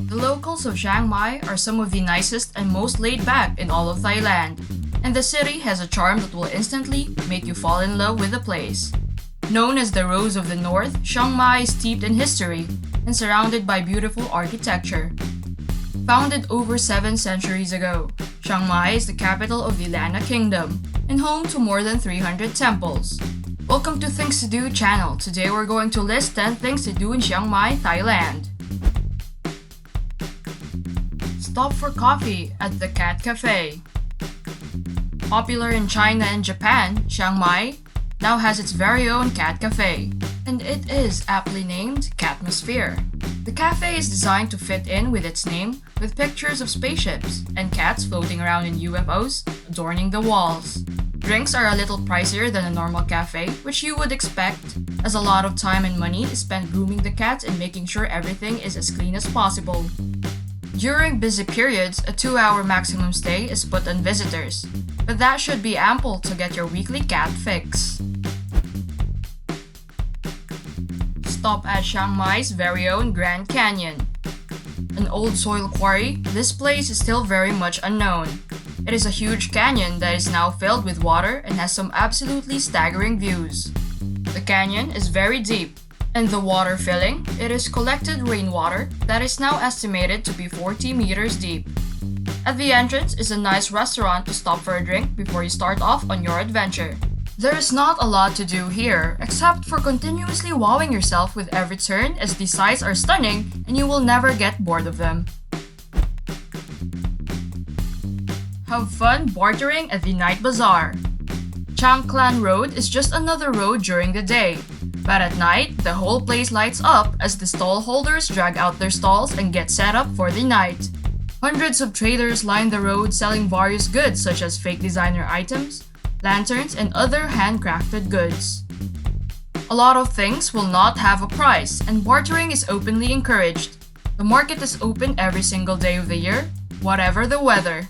The locals of Chiang Mai are some of the nicest and most laid back in all of Thailand, and the city has a charm that will instantly make you fall in love with the place. Known as the Rose of the North, Chiang Mai is steeped in history and surrounded by beautiful architecture. Founded over 7 centuries ago, Chiang Mai is the capital of the Lanna Kingdom and home to more than 300 temples. Welcome to ThingsToDo Channel. Today we're going to list 10 things to do in Chiang Mai, Thailand. Stop for coffee at the Cat Café. Popular in China and Japan, Chiang Mai now has its very own Cat Café, and it is aptly named Catmosphere. The cafe is designed to fit in with its name, with pictures of spaceships and cats floating around in UFOs adorning the walls. Drinks are a little pricier than a normal cafe, which you would expect, as a lot of time and money is spent grooming the cats and making sure everything is as clean as possible. During busy periods, a 2-hour maximum stay is put on visitors, but that should be ample to get your weekly cat fix. Stop at Chiang Mai's very own Grand Canyon. An old soil quarry, this place is still very much unknown. It is a huge canyon that is now filled with water and has some absolutely staggering views. The canyon is very deep, and the water filling, it is collected rainwater that is now estimated to be 40 meters deep. At the entrance is a nice restaurant to stop for a drink before you start off on your adventure. There is not a lot to do here, except for continuously wowing yourself with every turn, as the sights are stunning and you will never get bored of them. Have fun bartering at the night bazaar. Chang Klan Road is just another road during the day, but at night, the whole place lights up as the stall holders drag out their stalls and get set up for the night. Hundreds of traders line the road selling various goods such as fake designer items, lanterns, and other handcrafted goods. A lot of things will not have a price, and bartering is openly encouraged. The market is open every single day of the year, whatever the weather.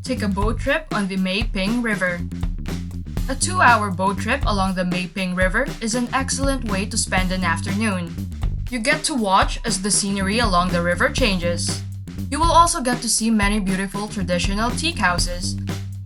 Take a boat trip on the Mae Ping River. A 2-hour boat trip along the Mae Ping River is an excellent way to spend an afternoon. You get to watch as the scenery along the river changes. You will also get to see many beautiful traditional teak houses,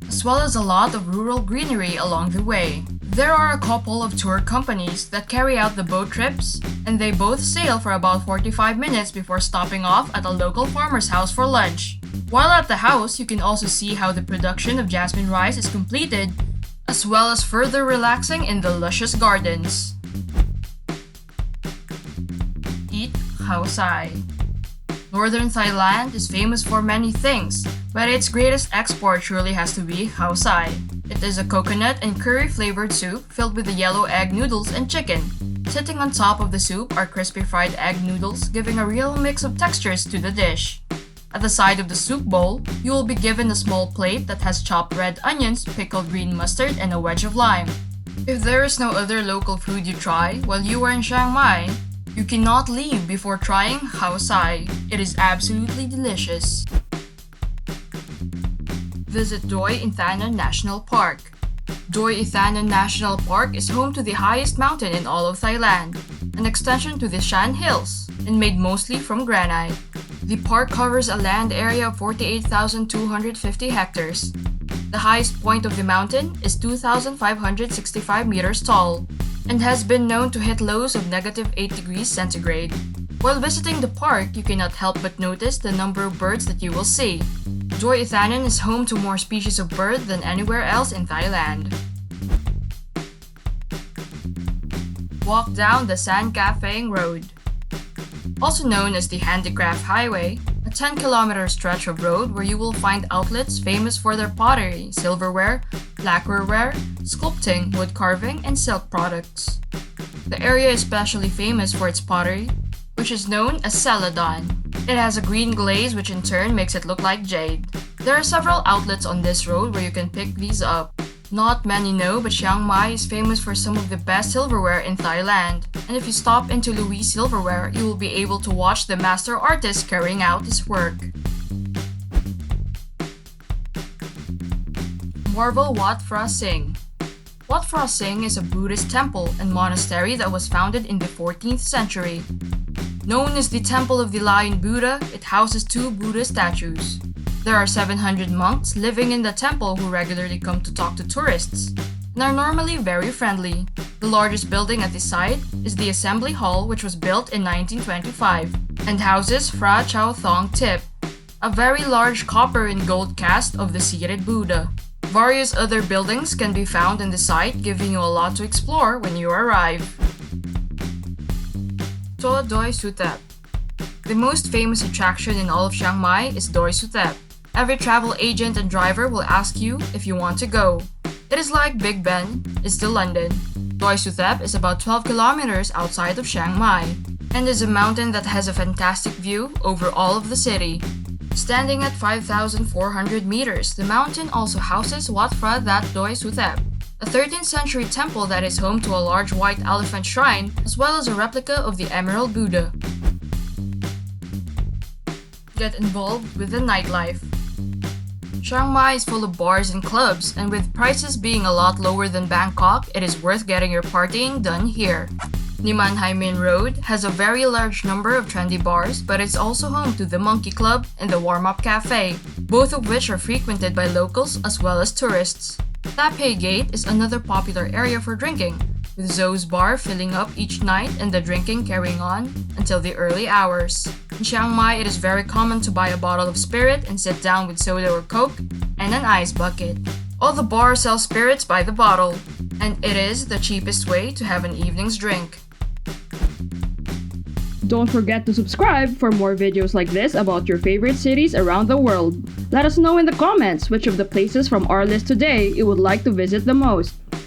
as well as a lot of rural greenery along the way. There are a couple of tour companies that carry out the boat trips, and they both sail for about 45 minutes before stopping off at a local farmer's house for lunch. While at the house, you can also see how the production of jasmine rice is completed, as well as further relaxing in the luscious gardens. Eat khao sai. Northern Thailand is famous for many things, but its greatest export surely has to be khao sai. It is a coconut and curry flavored soup filled with the yellow egg noodles and chicken. Sitting on top of the soup are crispy fried egg noodles, giving a real mix of textures to the dish. At the side of the soup bowl, you will be given a small plate that has chopped red onions, pickled green mustard, and a wedge of lime. If there is no other local food you try while you are in Chiang Mai, you cannot leave before trying khao sai. It is absolutely delicious. Visit Doi Inthanon National Park. Doi Inthanon National Park is home to the highest mountain in all of Thailand, an extension to the Shan Hills, and made mostly from granite. The park covers a land area of 48,250 hectares. The highest point of the mountain is 2,565 meters tall, and has been known to hit lows of -8 degrees centigrade. While visiting the park, you cannot help but notice the number of birds that you will see. Doi Inthanon is home to more species of bird than anywhere else in Thailand. Walk down the San Café Road. Also known as the Handicraft Highway, a 10-kilometer stretch of road where you will find outlets famous for their pottery, silverware, lacquerware, sculpting, wood carving, and silk products. The area is especially famous for its pottery, which is known as celadon. It has a green glaze which in turn makes it look like jade. There are several outlets on this road where you can pick these up. Not many know, but Chiang Mai is famous for some of the best silverware in Thailand. And if you stop into Louis Silverware, you will be able to watch the master artist carrying out his work. Marvel Wat Phra Singh. Wat Phra Singh is a Buddhist temple and monastery that was founded in the 14th century. Known as the Temple of the Lion Buddha, it houses 2 Buddha statues. There are 700 monks living in the temple who regularly come to talk to tourists and are normally very friendly. The largest building at the site is the Assembly Hall, which was built in 1925 and houses Phra Chao Thong Tip, a very large copper and gold cast of the seated Buddha. Various other buildings can be found in the site, giving you a lot to explore when you arrive. To Doi Suthep. The most famous attraction in all of Chiang Mai is Doi Suthep. Every travel agent and driver will ask you if you want to go. It is like Big Ben is to London. Doi Suthep is about 12 kilometers outside of Chiang Mai and is a mountain that has a fantastic view over all of the city. Standing at 5,400 meters, the mountain also houses Wat Phra That Doi Suthep, a 13th century temple that is home to a large white elephant shrine as well as a replica of the Emerald Buddha. Get involved with the nightlife. Chiang Mai is full of bars and clubs, and with prices being a lot lower than Bangkok, it is worth getting your partying done here. Niman Hai Min Road has a very large number of trendy bars, but it's also home to the Monkey Club and the Warm Up Cafe, both of which are frequented by locals as well as tourists. Taipei Gate is another popular area for drinking, with Zoe's bar filling up each night and the drinking carrying on until the early hours. In Chiang Mai, it is very common to buy a bottle of spirit and sit down with soda or coke and an ice bucket. All the bars sell spirits by the bottle, and it is the cheapest way to have an evening's drink. Don't forget to subscribe for more videos like this about your favorite cities around the world. Let us know in the comments which of the places from our list today you would like to visit the most.